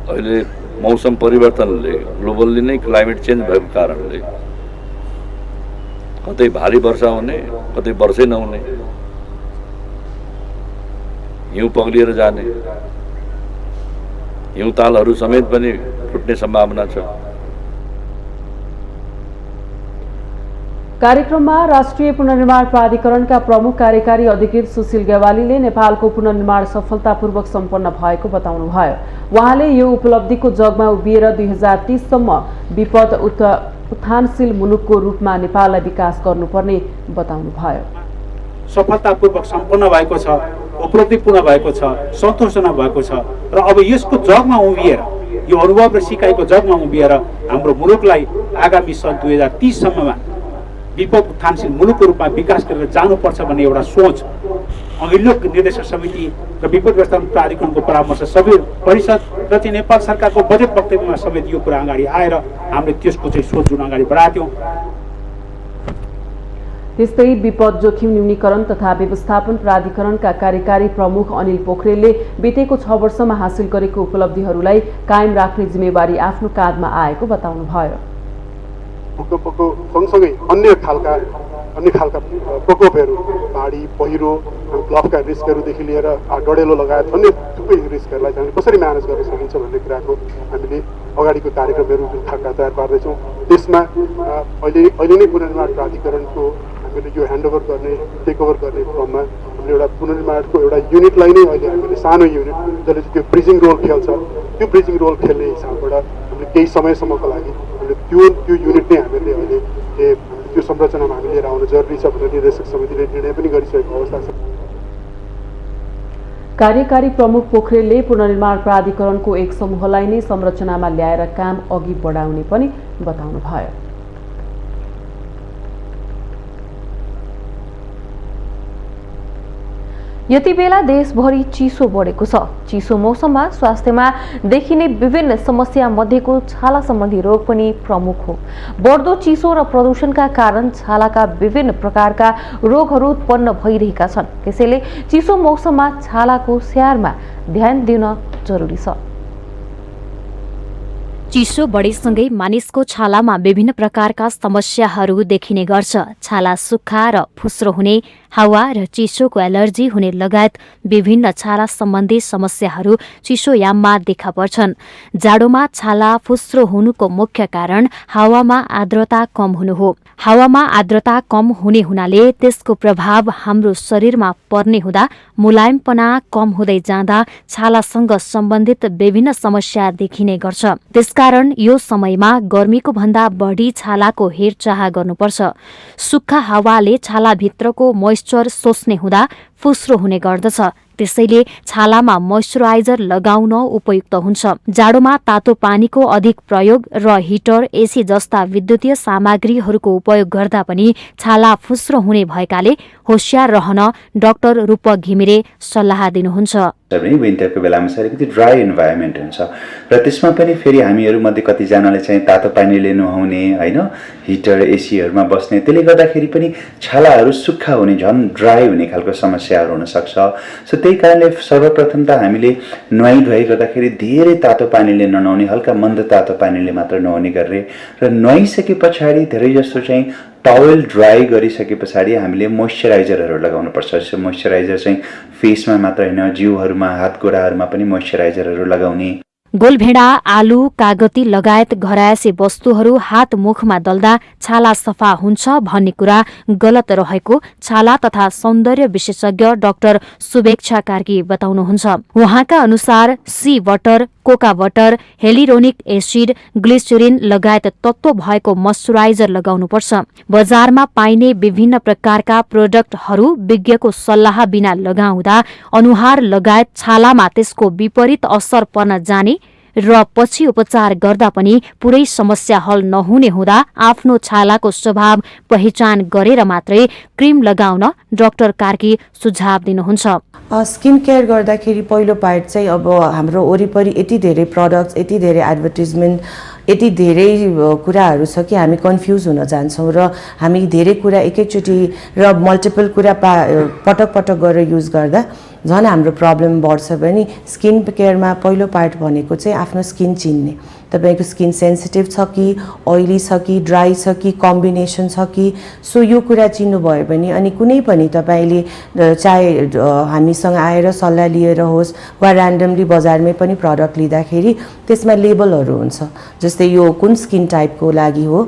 अहिले मौसम परिवर्तनले ग्लोबल्ली नै क्लाइमेट चेन्ज भएको कारणले कतै भारी वर्षा हुने, कतै वर्षै नहुने, हिउँ पग्लिएर जाने, हिउँतालहरू समेत पनि फुट्ने सम्भावना छ। कार्यक्रममा राष्ट्रिय पुनर्निर्माण प्राधिकरणका प्रमुख कार्यकारी अधिकृत सुशील गेवालीले नेपालको पुनर्निर्माण सफलतापूर्वक सम्पन्न भएको बताउनुभयो। उहाँले यो उपलब्धिको जगमा उभिएर 2030 सम्म विपद उत्थानशील मुलुकको रूपमा नेपाललाई विकास गर्नुपर्ने बताउनुभयो। सफलतापूर्वक सम्पन्न भएको छ, उपलब्धिपूर्ण भएको छ, सन्तोषजनक भएको छ र अब यसको जगमा उभिएर, यो अनुभव र सिकाइको जगमा उभिएर हाम्रो मुलुकलाई आगामी सन् 2030 सम्ममा विपद उत्थानशील मुलुकको रूपमा विकास गरेर जानुपर्छ भन्ने एउटा सोच अघिल्लो निर्देशक समिति र विपद व्यवस्थापन प्राधिकरणको परामर्श सबै परिषद र चाहिँ नेपाल सरकारको बजेट वक्तव्यमा समेत यो कुरा अगाडि आएर हामीले त्यसको चाहिँ सोच जुन अगाडि बढाएको थियौँ। त्यस्तै विपद जोखिम न्यूनीकरण तथा व्यवस्थापन प्राधिकरणका कार्यकारी प्रमुख अनिल पोखरेलले बितेको 6 वर्षमा हासिल गरेको उपलब्धिहरूलाई कायम राख्ने जिम्मेवारी आफ्नो काँधमा आएको बताउनुभयो। भूकम्पको सँगसँगै अन्य खालका प्रकोपहरू, बाढी, पहिरो, ब्लफका रिस्कहरूदेखि लिएर डढेलो लगायत अन्य थुप्रै रिस्कहरूलाई हामीले कसरी म्यानेज गर्न सकिन्छ भन्ने कुराको हामीले अगाडिको कार्यक्रमहरू जुन खालका तयार पार्दैछौँ, त्यसमा अहिले नै पुनर्निर्माण प्राधिकरणको हामीले यो ह्यान्डओभर गर्ने, टेकओभर गर्ने क्रममा हामीले एउटा पुनर्निर्माणको एउटा युनिटलाई नै अहिले हामीले सानो युनिट जसले त्यो ब्रिजिङ रोल खेल्छ, त्यो ब्रिजिङ रोल खेल्ने हिसाबबाट हामीले केही समयसम्मको लागि हामीले त्यो युनिट नै हामीले अहिले त्यो संरचनामा हामी लिएर आउनु जरुरी छ भनेर निर्देशक समितिले निर्णय पनि गरिसकेको अवस्था छ। कार्यकारी प्रमुख पोखरेलले पुनर्निर्माण प्राधिकरणको एक समूहलाई नै संरचनामा ल्याएर काम अघि बढाउने पनि बताउनुभयो। यति बेला देशभरि चिसो बढेको छ। चिसो मौसममा स्वास्थ्यमा देखिने विभिन्न समस्या मध्येको छाला सम्बन्धी रोग पनि प्रमुख हो। बढ्दो चिसो र प्रदूषणका कारण छालाका विभिन्न प्रकारका रोगहरू उत्पन्न भइरहेका छन्। त्यसैले चिसो मौसममा छालाको स्याहारमा ध्यान दिन जरुरी छ। चिसो बढेसँगै मानिसको छालामा विभिन्न प्रकारका समस्याहरू देखिने गर्छ। छाला सुक्खा र फुस्रो हुने, हावा र चिसोको एलर्जी हुने लगायत विभिन्न छाला सम्बन्धी समस्याहरू चिसोयाममा देखा पर्छन्। जाडोमा छाला फुस्रो हुनुको मुख्य कारण हावामा आर्द्रता कम हुनु हो। हावामा आर्द्रता कम हुने हुनाले त्यसको प्रभाव हाम्रो शरीरमा पर्ने हुँदा मुलायमपना कम हुँदै जाँदा छालासँग सम्बन्धित विभिन्न समस्या देखिने गर्छ। त्यसकारण यो समयमा गर्मीको भन्दा बढी छालाको हेरचाह गर्नुपर्छ। सुक्खा हावाले छालाभित्रको मोइस्चर सोच्ने हुँदा फुस्रो हुने गर्दछ। त्यसैले छालामा मोइस्चराइजर लगाउन उपयुक्त हुन्छ। जाडोमा तातो पानीको अधिक प्रयोग र हिटर, एसी जस्ता विद्युतीय सामग्रीहरूको उपयोग गर्दा पनि छाला फुस्रो हुने भएकाले होशियार रहन डाक्टर रूपक घिमिरे सल्लाह दिनुहुन्छ। विन्टरको बेलामा चाहिँ अलिकति ड्राई इन्भाइरोमेन्ट हुन्छ र त्यसमा पनि फेरि हामीहरूमध्ये कतिजनाले चाहिँ तातो पानीले नुहाउने, होइन, हिटर एसीहरूमा बस्ने, त्यसले गर्दाखेरि पनि छालाहरू सुक्खा हुने, झन् ड्राई हुने खालको समस्याहरू हुनसक्छ। सो त्यही कारणले सर्वप्रथम त हामीले नुहाइ गर्दाखेरि धेरै तातो पानीले ननुहाउने, हल्का मन्द तातो पानीले मात्र नुहाउने गर्ने र नुहाइसके पछाडि धेरै जस्तो चाहिँ टावेल ड्राई गरिसके पछाडि हामीले मोइस्चराइजरहरू लगाउनुपर्छ। सो मोइस्चराइजर चाहिँ फेसमा मात्र होइन, जिउहरूमा, हात गोडाहरूमा पनि मोइस्चराइजरहरू लगाउने। गोलभेडा, आलु, कागती लगायत घरायसी वस्तुहरू हात मुखमा दल्दा छाला सफा हुन्छ भन्ने कुरा गलत रहेको छाला तथा सौन्दर्य विशेषज्ञ डाक्टर शुभेच्छा कार्की बताउनुहुन्छ। उहाँका अनुसार सी वाटर, कोका वाटर, हेलिरोनिक एसिड, ग्लिसरिन लगायत तत्त्व भएको मोइस्चराइजर लगाउनुपर्छ। बजारमा पाइने विभिन्न प्रकारका प्रोडक्टहरू विज्ञको सल्लाह बिना लगाउँदा अनुहार लगायत छालामा त्यसको विपरीत असर पर्न जाने र पछि उपचार गर्दा पनि पुरै समस्या हल नहुने हुँदा आफ्नो छालाको स्वभाव पहिचान गरेर मात्रै क्रिम लगाउन डाक्टर कार्की सुझाव दिनुहुन्छ। स्किन केयर गर्दाखेरि पहिलो पार्ट चाहिँ अब हाम्रो वरिपरि यति धेरै प्रडक्ट्स, यति धेरै एडभर्टिजमेन्ट, यति धेरै कुराहरू छ कि हामी कन्फ्युज हुन जान्छौँ र हामी धेरै कुरा एकैचोटि र मल्टिपल कुरा पटक पटक गरेर युज गर्दा झन् हाम्रो प्रब्लम बढ्छ भने स्किन केयरमा पहिलो पार्ट भनेको चाहिँ आफ्नो स्किन चिन्ने। तपाईको स्किन सेन्सिटिभ छ कि, ओइली छ कि, ड्राई छ कि, कम्बिनेसन छ कि, सो यो कुरा चिन्नुभयो भने अनि कुनै पनि तपाईँले चाहे हामीसँग आएर सल्लाह लिएर होस् वा ऱ्यान्डमली बजारमै पनि प्रडक्ट लिँदाखेरि त्यसमा लेबलहरू हुन्छ, जस्तै यो कुन स्किन टाइपको लागि हो।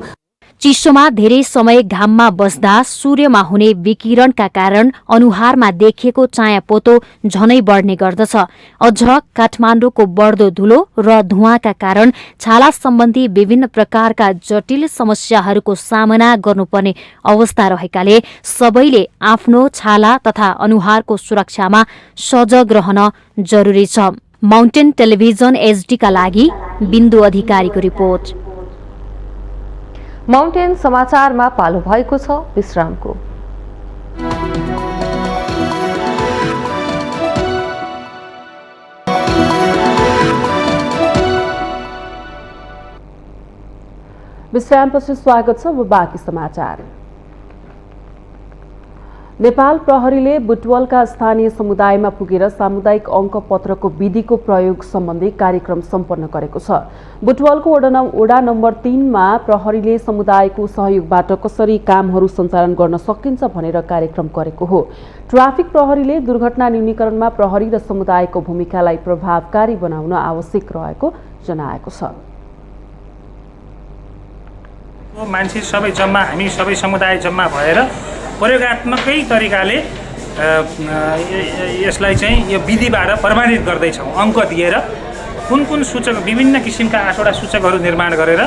चिसोमा धेरै समय घाममा बस्दा सूर्यमा हुने विकिरणका कारण अनुहारमा देखिएको चायापोतो झनै बढ्ने गर्दछ। अझ काठमाडौँको बढ्दो धुलो र धुवाँका कारण छाला सम्बन्धी विभिन्न प्रकारका जटिल समस्याहरूको सामना गर्नुपर्ने अवस्था रहेकाले सबैले आफ्नो छाला तथा अनुहारको सुरक्षामा सजग रहन जरुरी छ। माउन्टेन टेलिभिजन एचडीका लागि बिन्दु अधिकारीको रिपोर्ट। माउन्टेन समाचारमा पालो भएको छ विश्रामको। विश्रामपछि स्वागत छ। अब बाँकी समाचार। नेपाल प्रहरीले बुटवलका स्थानीय समुदायमा पुगेर सामुदायिक अङ्कपत्रको विधिको प्रयोग सम्बन्धी कार्यक्रम सम्पन्न गरेको छ। बुटवलको वडा नम्बर 3 मा प्रहरीले समुदायको सहयोगबाट कसरी कामहरू सञ्चालन गर्न सकिन्छ भनेर कार्यक्रम गरेको हो। ट्राफिक प्रहरीले दुर्घटना न्यूनीकरणमा प्रहरी र समुदायको भूमिकालाई प्रभावकारी बनाउन आवश्यक रहेको जनाएको छ। मान्छे सबै जम्मा, हामी सबै समुदाय जम्मा भएर प्रयोगात्मकै तरिकाले यसलाई चाहिँ यो विधिबाट प्रमाणित गर्दैछौँ। अङ्क दिएर कुन कुन सूचक, विभिन्न किसिमका 8वटा सूचकहरू निर्माण गरेर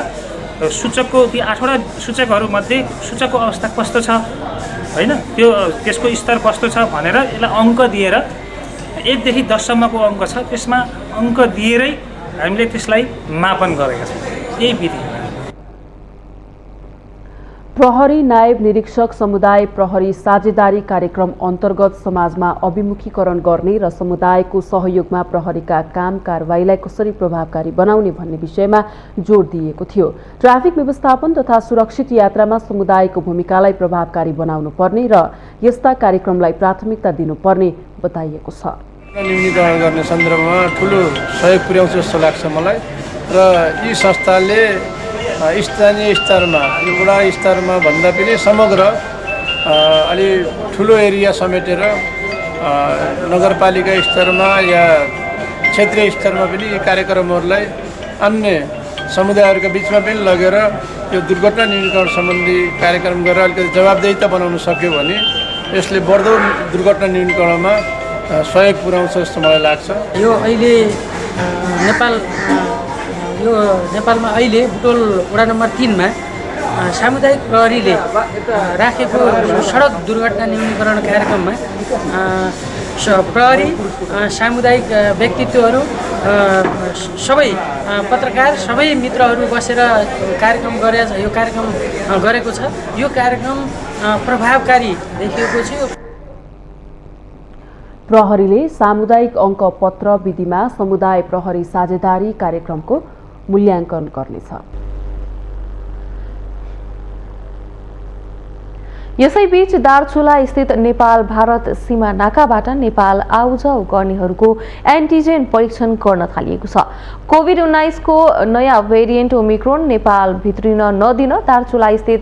सूचकको ती 8वटा सूचकहरूमध्ये सूचकको अवस्था कस्तो छ, होइन, त्यसको स्तर कस्तो छ भनेर यसलाई अङ्क दिएर 1 देखि 10 सम्मको अङ्क छ, त्यसमा अङ्क दिएरै हामीले त्यसलाई मापन गरेका छौँ। यही विधि हो। प्रहरी नायब निरीक्षक समुदाय प्रहरी साझेदारी कार्यक्रम अन्तर्गत समाजमा अभिमुखीकरण गर्ने र समुदायको सहयोगमा प्रहरीका काम कारबाहीलाई कसरी प्रभावकारी बनाउने भन्ने विषयमा जोड दिएको थियो। ट्राफिक व्यवस्थापन तथा सुरक्षित यात्रामा समुदायको भूमिकालाई प्रभावकारी बनाउनु पर्ने र यस्ता कार्यक्रमलाई प्राथमिकता दिनुपर्ने बताइएको छ। न्यूनीकरण गर्ने सन्दर्भमा ठुलो सहयोग पुर्याउँछ जस्तो लाग्छ मलाई, र यी संस्थाले स्थानीय स्तरमा, यो वडा स्तरमा भन्दा पनि समग्र अलि ठुलो एरिया समेटेर नगरपालिका स्तरमा या क्षेत्रीय स्तरमा पनि यी कार्यक्रमहरूलाई अन्य समुदायहरूका बिचमा पनि लगेर यो दुर्घटना न्यूनीकरण सम्बन्धी कार्यक्रम गरेर अलिकति जवाबदेहिता बनाउन सक्यो भने यसले बढ्दो दुर्घटना न्यूनीकरणमा सहयोग पुर्याउँछ जस्तो मलाई लाग्छ। यो अहिले नेपालमा अहिले बुटोल वडा नम्बर 3 मा सामुदायिक प्रहरीले राखेको सडक दुर्घटना न्यूनीकरण कार्यक्रममा प्रहरी, सामुदायिक व्यक्तित्वहरू, सबै पत्रकार, सबै मित्रहरू बसेर कार्यक्रम गरेको छ। यो कार्यक्रम प्रभावकारी देखिएको छ। प्रहरीले सामुदायिक अङ्कपत्र विधिमा समुदाय प्रहरी साझेदारी कार्यक्रमको मूल्याङ्कन गर्नेछ। यसैबीच दार्चुला स्थित नेपाल भारत सीमा नाकाबाट नेपाल आउजाउ गर्नेहरूको एन्टिजेन परीक्षण गर्न थालिएको छ। कोभिड-19 को नयाँ भेरिएन्ट ओमिक्रोन नेपाल भित्रिन नदिन दार्चुला स्थित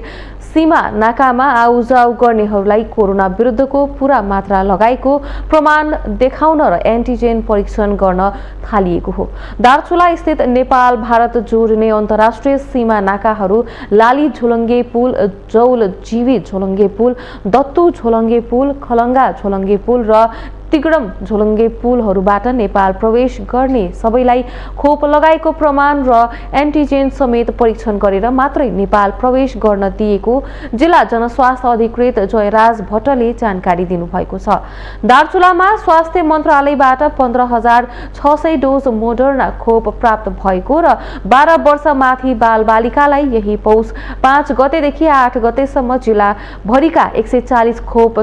सीमा नाकामा आउजाउ गर्नेहरूलाई कोरोना विरुद्धको पूरा मात्रा लगाएको प्रमाण देखाउन र एन्टिजेन परीक्षण गर्न थालिएको हो। दार्चुला स्थित नेपाल भारत जोड्ने अन्तर्राष्ट्रिय सीमा नाकाहरू लाली झोलङ्गे पुल, जौल जीवी झोलङ्गे पुल, दत्तु झोलङ्गे पुल, खलङ्गा झोलङ्गे पुल र तिगडम झोलुङ्गे पुलहरूबाट नेपाल प्रवेश गर्ने सबैलाई खोप लगाएको प्रमाण र एन्टिजेन समेत परीक्षण गरेर मात्रै नेपाल प्रवेश गर्न दिएको जिल्ला जनस्वास्थ्य अधिकृत जयराज भट्टले जानकारी दिनुभएको छ। दार्चुलामा स्वास्थ्य मन्त्रालयबाट 15,600 डोज मोडर्ना खोप प्राप्त भएको र 12 वर्षमाथि बालबालिकालाई यही पौष 5 गतेदेखि 8 गतेसम्म जिल्लाभरिका 140 खोप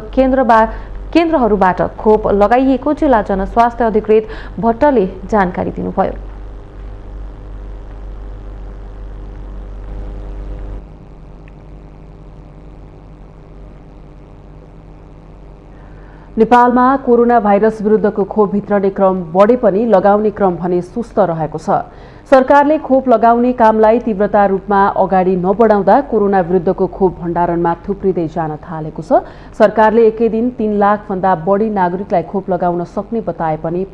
केन्द्रहरूबाट खोप लगाइएको जिल्ला जनस्वास्थ्य अधिकृत भट्टले जानकारी दिनुभयो। नेपालमा कोरोना भाइरस विरुद्धको खोप वितरण क्रम बढे पनि लगाउने क्रम भने सुस्त रहेको छ। सरकारले खोप लगाउने कामलाई तीव्रता रूपमा अगाडि नबढाउँदा कोरोना विरुद्धको खोप भण्डारणमा थुप्रिँदै जान थालेको छ। सरकारले एकै दिन 3 लाख भन्दा बढी नागरिकलाई खोप लगाउन सक्ने बताए पनि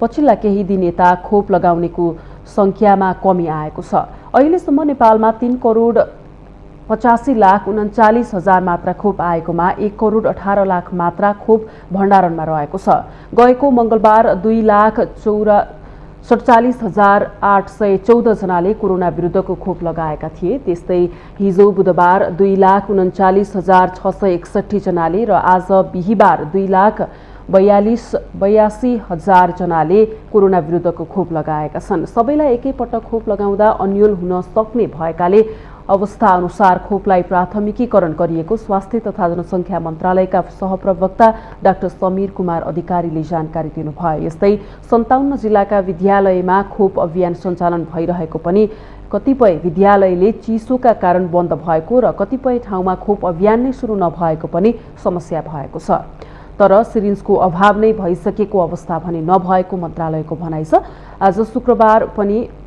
पछिल्ला केही दिन यता खोप लगाउनेको संख्यामा कमी आएको छ। अहिलेसम्म नेपालमा 3,85,39,000 मात्रा खोप आएकोमा 1,18,00,000 मात्रा खोप भण्डारणमा रहेको छ। गएको मंगलबार 2,47,814 जनाले कोरोना विरुद्धको खोप लगाएका थिए। त्यस्तै हिजो बुधबार 2,39,661 जनाले र आज बिहिबार 2,82,000 जनाले कोरोना विरुद्धको खोप लगाएका छन्। सबैलाई एकैपटक खोप लगाउँदा अन्यल हुन सक्ने भएकाले अवस्था अनुसार खोपलाई प्राथमिकीकरण गरिएको स्वास्थ्य तथा जनसङ्ख्या मन्त्रालयका सहप्रवक्ता डाक्टर समीर कुमार अधिकारीले जानकारी दिनुभयो। यस्तै 57 जिल्लाका विद्यालयमा खोप अभियान सञ्चालन भइरहेको पनि कतिपय विद्यालयले चिसोका कारण बन्द भएको र कतिपय ठाउँमा खोप अभियान नै सुरु नभएको पनि समस्या भएको छ। तर सिरिन्जको अभाव नै भइसकेको अवस्था भने नभएको मन्त्रालयको भनाइ छ। आज शुक्रबार पनि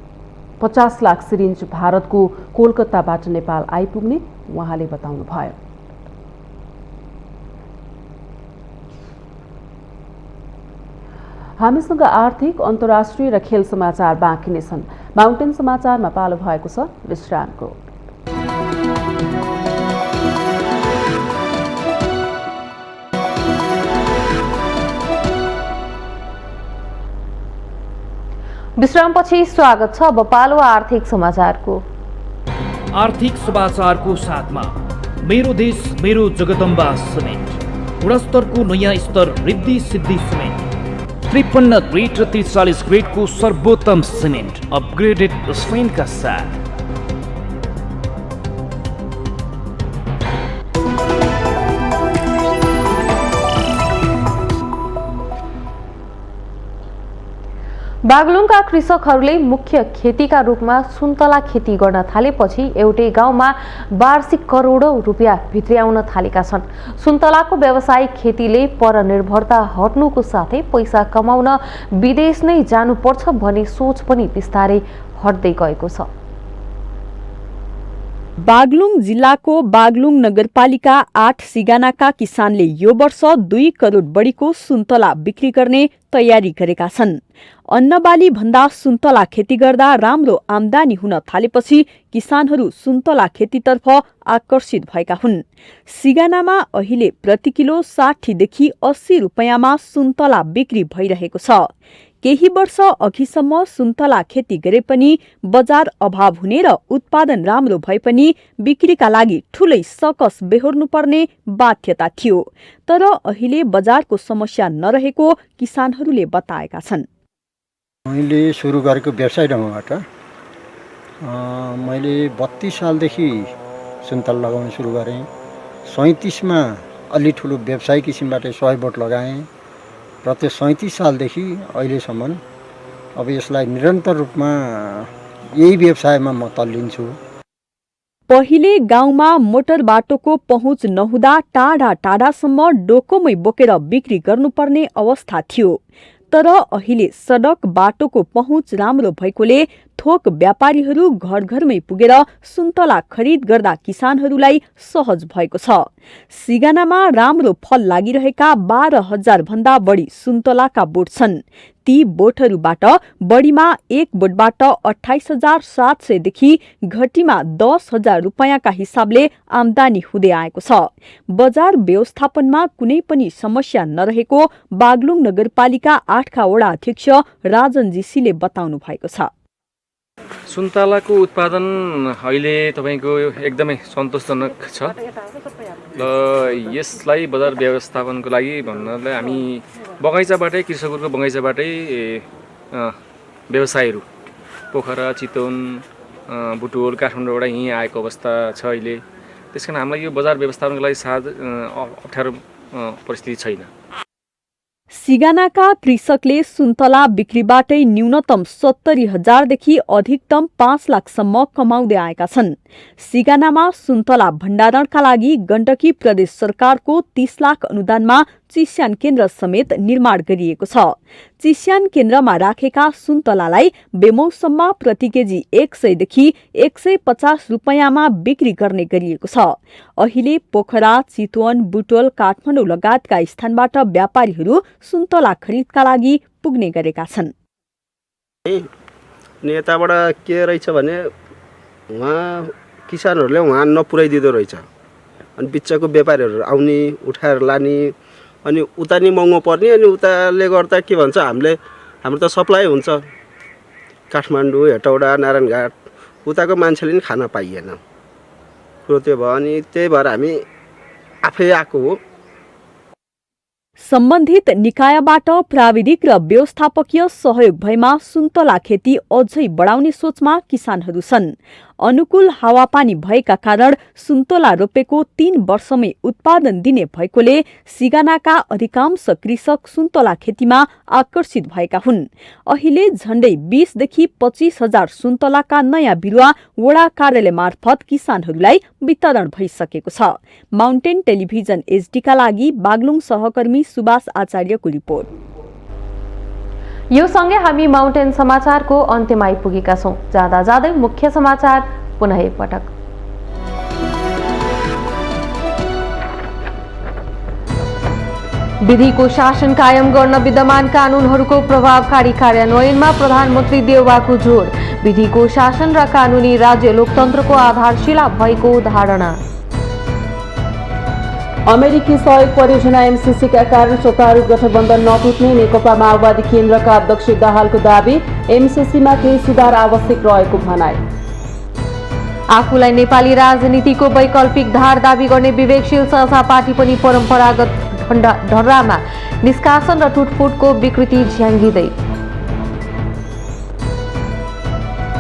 50 लाख सिरिन्ज भारतको कोलकाताबाट नेपाल आइपुग्ने उहाँले बताउनुभयो। हामीसँग आर्थिक, अन्तर्राष्ट्रिय र खेल समाचार बाँकी नै छन्। माउन्टेन समाचारमा पालो भएको छ विश्रामको। विश्रामपछि स्वागत छ। अब पालो आर्थिक समाचारको। आर्थिक समाचारको साथमा मेरो देश मेरो जगदम्बा सिमेन्ट, गुणस्तरको नयाँ स्तर रिद्धि सिद्धि सिमेन्ट, 53 ग्रेड र 43 ग्रेडको सर्वोत्तम सिमेन्ट अपग्रेडेड स्ट्रेन्थका साथ। बागलुङका कृषकहरूले मुख्य खेतीका रूपमा सुन्तला खेती गर्न थालेपछि एउटै गाउँमा वार्षिक करोडौं रुपियाँ भित्र्याउन थालेका छन्। सुन्तलाको व्यावसायिक खेतीले परनिर्भरता हट्नुको साथै पैसा कमाउन विदेश नै जानुपर्छ भन्ने सोच पनि बिस्तारै हट्दै गएको छ। बागलुङ जिल्लाको बागलुङ नगरपालिका 8 सिगानाका किसानले यो वर्ष 2 करोड बढीको सुन्तला बिक्री गर्ने तयारी गरेका छन्। अन्नबाली भन्दा सुन्तला खेती गर्दा राम्रो आमदानी हुन थालेपछि किसानहरू सुन्तला खेतीतर्फ आकर्षित भएका हुन्। सिगानामा अहिले प्रति किलो 60 देखि 80 रुपैयाँमा सुन्तला बिक्री भइरहेको छ। केही वर्ष अघिसम्म सुन्तला खेती गरे पनि बजार अभाव हुने र उत्पादन राम्रो भए पनि बिक्रीका लागि ठूलै सकस बेहोर्नुपर्ने बाध्यता थियो। तर अहिले बजारको समस्या नरहेको किसानहरूले बताएका छन्। मैले सुरु गरेको व्यवसाय ढङ्गबाट मैले 32 सालदेखि सुन्तला लगाउन सुरु गरेँ। 37मा अलि ठुलो व्यवसायिक किसिमबाट 100 बोट लगाएँ र त्यो 37 सालदेखि अहिलेसम्म अब यसलाई निरन्तर रूपमा यही व्यवसायमा म तल्लिन्छु। पहिले गाउँमा मोटर बाटोको पहुँच नहुँदा टाढा टाढासम्म डोकोमै बोकेर बिक्री गर्नुपर्ने अवस्था थियो। तर अहिले सडक बाटोको पहुँच राम्रो भएकोले थोक व्यापारीहरू घर घरमै पुगेर सुन्तला खरिद गर्दा किसानहरूलाई सहज भएको छ। सिगानामा राम्रो फल लागिरहेका 12,000 भन्दा बढी सुन्तलाका बोट छन्। ती बोटहरूबाट बढीमा एक बोटबाट 28,700 देखि घटीमा 10,000 रुपैयाँका हिसाबले आमदानी हुँदै आएको छ। बजार व्यवस्थापनमा कुनै पनि समस्या नरहेको बागलुङ नगरपालिका 8 का वडा अध्यक्ष राजन जीसीले बताउनु भएको छ। सुन्तलाको उत्पादन अहिले तपाईँको एकदमै सन्तोषजनक छ र यसलाई बजार व्यवस्थापनको लागि भन्नाले हामी बगैँचाबाटै कृषकहरूको बगैँचाबाटै व्यवसायीहरू पोखरा चितवन बुटोल काठमाडौँबाट यहीँ आएको अवस्था छ अहिले। त्यस कारण हामीलाई यो बजार व्यवस्थापनको लागि अप्ठ्यारो परिस्थिति छैन। सिगानाका कृषकले सुन्तला बिक्रीबाटै न्यूनतम 70,000 देखि अधिकतम 5 लाखसम्म कमाउँदै आएका छन्। सिगानामा सुन्तला भण्डारणका लागि गण्डकी प्रदेश सरकारको 30 लाख अनुदानमा चिस्यान केन्द्र समेत निर्माण गरिएको छ। चिस्यान केन्द्रमा राखेका सुन्तलालाई बेमौसममा प्रति केजी 100 देखि 150 रुपैयाँमा बिक्री गर्ने गरिएको छ। अहिले पोखरा, चितवन, बुटोल, काठमाडौँ लगायतका स्थानबाट व्यापारीहरू सुन्तला खरिदका लागि पुग्ने गरेका छन्। नेताबाट के रहेछ भने उहाँ किसानहरूले उहाँ नपुर्याइदिँदो रहेछ, अनि बिचको व्यापारीहरू आउने उठाएर लाने, अनि उता नि महँगो पर्ने, अनि उताले गर्दा के भन्छ हाम्रो त सप्लाई हुन्छ काठमाडौँ, हेटौडा, नारायणघाट, उताको मान्छेले नि खान पाइएन। कुरो त्यो भयो, अनि त्यही भएर हामी आफै आएको हो। सम्बन्धित निकायबाट प्राविधिक र व्यवस्थापकीय सहयोग भएमा सुन्तला खेती अझै बढाउने सोचमा किसानहरू छन्। अनुकूल हावापानी भएका कारण सुन्तला रोपेको 3 वर्षमै उत्पादन दिने भएकोले सिगानाका अधिकांश कृषक सुन्तला खेतीमा आकर्षित भएका हुन्। अहिले झण्डै 20 देखि 25,000 सुन्तलाका नयाँ बिरुवा वडा कार्यालय मार्फत किसानहरूलाई वितरण भइसकेको छ। माउन्टेन टेलिभिजन एचडीका लागि बागलुङ सहकर्मी सुभाष आचार्यको रिपोर्ट। यो सँगै हामी माउन्टेन समाचारको अन्त्यमा आइपुगेका छौं। जाँदा जाँदै मुख्य समाचार पुनः एकपटक। विधिको शासन कायम गर्न विद्यमान कानूनहरूको प्रभावकारी कार्यान्वयनमा प्रधानमन्त्री देउवाको जोड। विधिको शासन र कानूनी राज्य लोकतन्त्रको आधारशिला भएको धारणा। अमेरिकी सहयोग परियोजना एमसीसीका कारण सत्तारूढ गठबन्धन नटुट्ने नेकपा माओवादी केन्द्रका अध्यक्ष दाहालको दावी। एमसीसीमा केही सुधार आवश्यक रहेको भनाई। आफूलाई नेपाली राजनीतिको वैकल्पिक धार दावी गर्ने विवेकशील साझा पार्टी पनि परम्परागत ढर्रामा निष्कासन र टुटफुटको विकृति झ्याङ्गिँदै।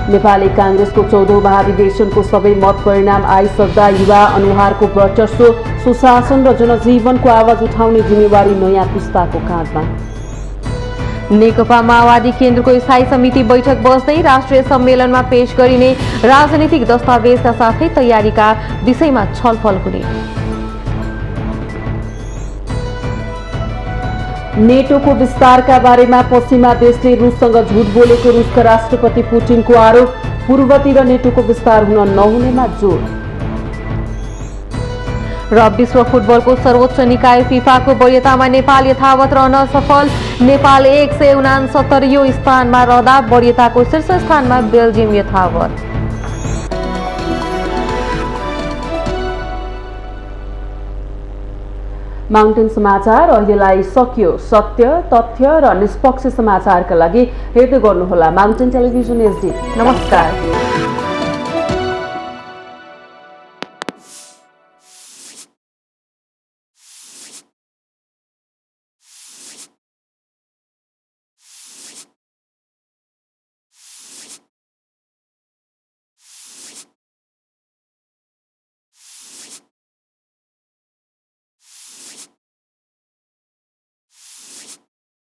नेपाली कांग्रेसको 14औं महाधिवेशनको सबै मत परिणाम आइसक्दा युवा अनुहारको वर्चस्व, सुशासन र जनजीवनको आवाज उठाउने जिम्मेवारी नयाँ पुस्ताको काँधमा। नेकपा माओवादी केन्द्रको स्थायी समिति बैठक बस्दै राष्ट्रिय सम्मेलनमा पेश गरिने राजनीतिक दस्तावेजका साथै तयारीका विषयमा छलफल हुने। नेटोको विस्तारका बारेमा पश्चिमा देशले रुससँग झुट बोलेको रुसका राष्ट्रपति पुटिनको आरोप। पूर्वतिर नेटोको विस्तार हुन नहुनेमा जोड। र विश्व फुटबलको सर्वोच्च निकाय फिफाको वरियतामा नेपाल यथावत रहन सफल। नेपाल 169औं स्थानमा रहँदा वरियताको शीर्ष स्थानमा बेल्जियम यथावत। माउन्टेन समाचार अहिलेलाई सकियो। सत्य, तथ्य र निष्पक्ष समाचारका लागि हेर्दै गर्नुहोला माउन्टेन टेलिभिजन एचडी। नमस्कार।